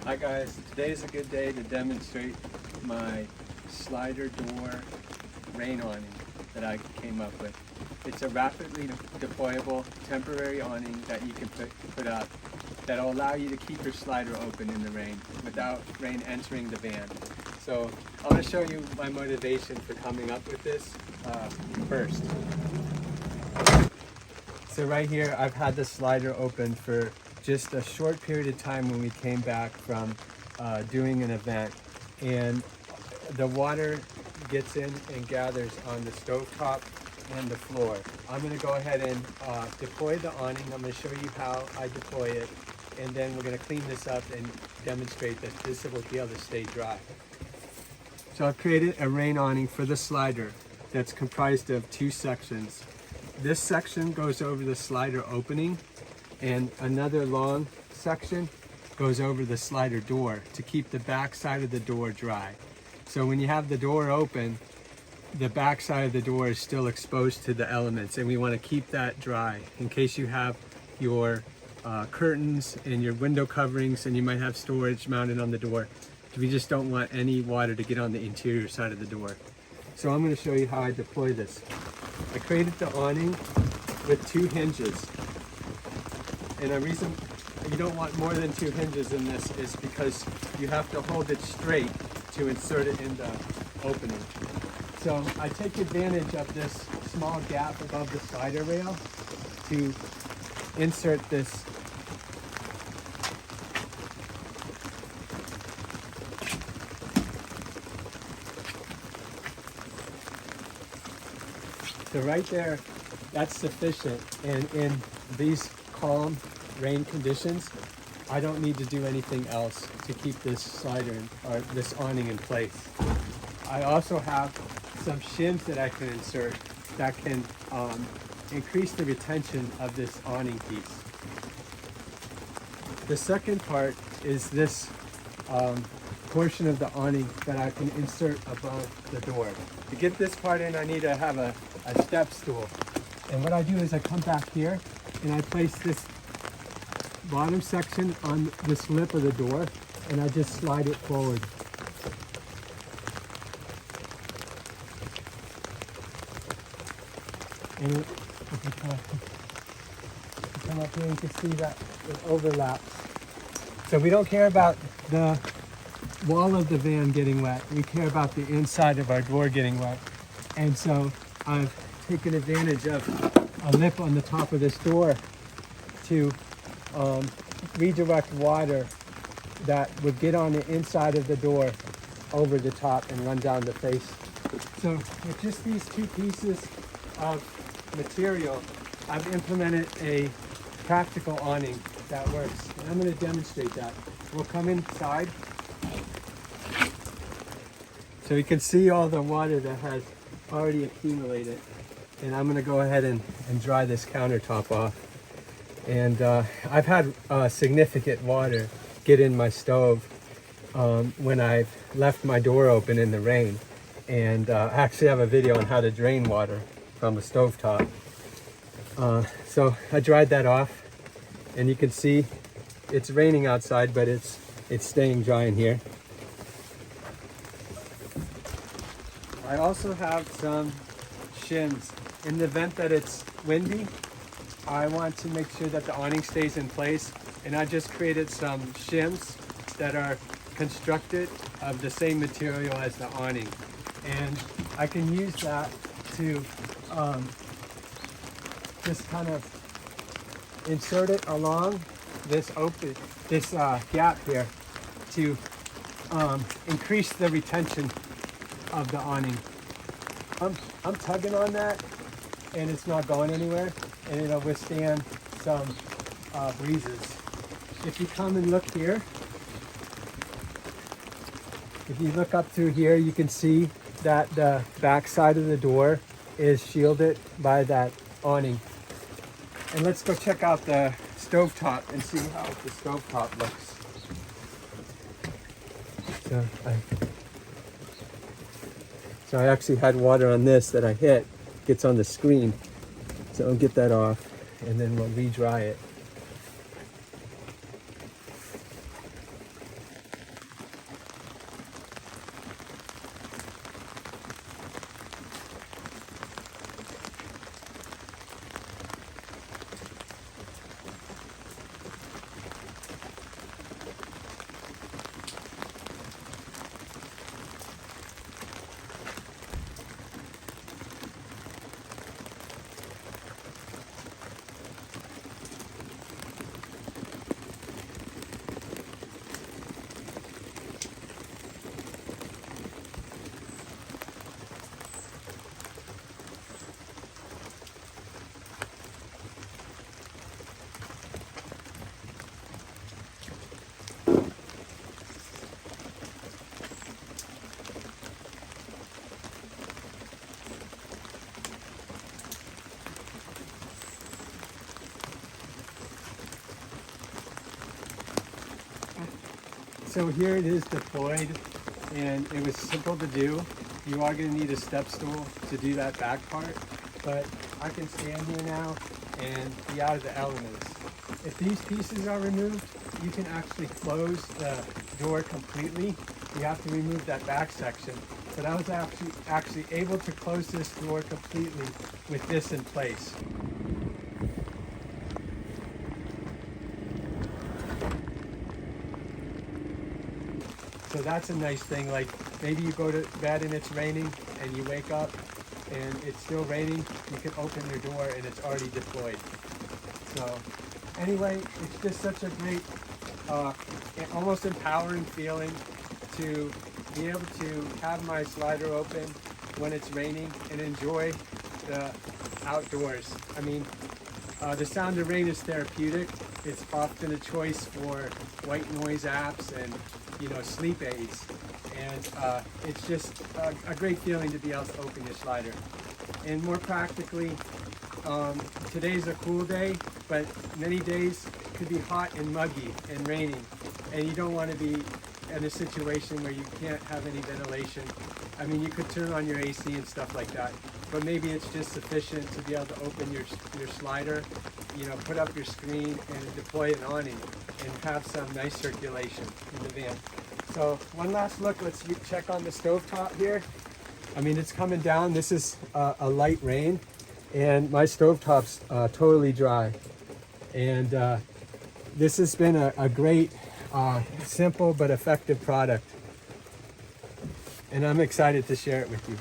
Hi guys, today is a good day to demonstrate my slider door rain awning that I came up with. It's a rapidly deployable temporary awning that you can put up that will allow you to keep your slider open in the rain without rain entering the van. So I want to show you my motivation for coming up with this first. So right here I've had the slider open for just a short period of time when we came back from doing an event, and the water gets in and gathers on the stovetop and the floor. I'm going to go ahead and deploy the awning. I'm going to show you how I deploy it, and then we're going to clean this up and demonstrate that this will be able to stay dry. So I've created a rain awning for the slider that's comprised of two sections. This section goes over the slider opening, and another long section goes over the slider door to keep the back side of the door dry. So when you have the door open, the back side of the door is still exposed to the elements, and we want to keep that dry in case you have your curtains and your window coverings, and you might have storage mounted on the door. We just don't want any water to get on the interior side of the door. So I'm going to show you how I deploy this. I created the awning with two hinges. And the reason you don't want more than two hinges in this is because you have to hold it straight to insert it in the opening. So I take advantage of this small gap above the slider rail to insert this So right there, that's sufficient. And in these calm rain conditions, I don't need to do anything else to keep this slider or this awning in place. I also have some shims that I can insert that can increase the retention of this awning piece. The second part is this portion of the awning that I can insert above the door. To get this part in, I need to have a step stool. And what I do is I come back here and I place this bottom section on this lip of the door, and I just slide it forward. And if you come up here, you can see that it overlaps. So we don't care about the wall of the van getting wet. We care about the inside of our door getting wet. And so I've taken advantage of a lip on the top of this door to redirect water that would get on the inside of the door over the top and run down the face. So with just these two pieces of material, I've implemented a practical awning that works. And I'm going to demonstrate that. We'll come inside so you can see all the water that has already accumulated. And I'm going to go ahead and dry this countertop off. And I've had significant water get in my stove when I've left my door open in the rain. And I actually have a video on how to drain water from a stovetop. So I dried that off, and you can see it's raining outside, but it's staying dry in here. I also have some shims. In the event that it's windy, I want to make sure that the awning stays in place, and I just created some shims that are constructed of the same material as the awning, and I can use that to just kind of insert it along this gap here to increase the retention of the awning. I'm tugging on that, and it's not going anywhere, and it'll withstand some breezes. If you come and look here, if you look up through here, you can see that the back side of the door is shielded by that awning. And let's go check out the stovetop and see how the stovetop looks. So I actually had water on this that I hit, gets on the screen. So I'll get that off, and then we'll re-dry it. So here it is deployed, and it was simple to do. You are going to need a step stool to do that back part, but I can stand here now and be out of the elements. If these pieces are removed, you can actually close the door completely. You have to remove that back section. But I was actually able to close this door completely with this in place. So that's a nice thing. Like maybe you go to bed and it's raining and you wake up and it's still raining, you can open your door and it's already deployed. So anyway, it's just such a great, almost empowering feeling to be able to have my slider open when it's raining and enjoy the outdoors. I mean, the sound of rain is therapeutic. It's often a choice for white noise apps and, you know, sleep aids. And it's just a great feeling to be able to open your slider. And more practically, today's a cool day, but many days could be hot and muggy and raining. And you don't want to be in a situation where you can't have any ventilation. I mean, you could turn on your AC and stuff like that, but maybe it's just sufficient to be able to open your slider, you know, put up your screen and deploy an awning and have some nice circulation in the van. So one last look, let's check on the stovetop here. I mean, it's coming down. This is a light rain and my stovetop's totally dry. And this has been a great, simple but effective product. And I'm excited to share it with you.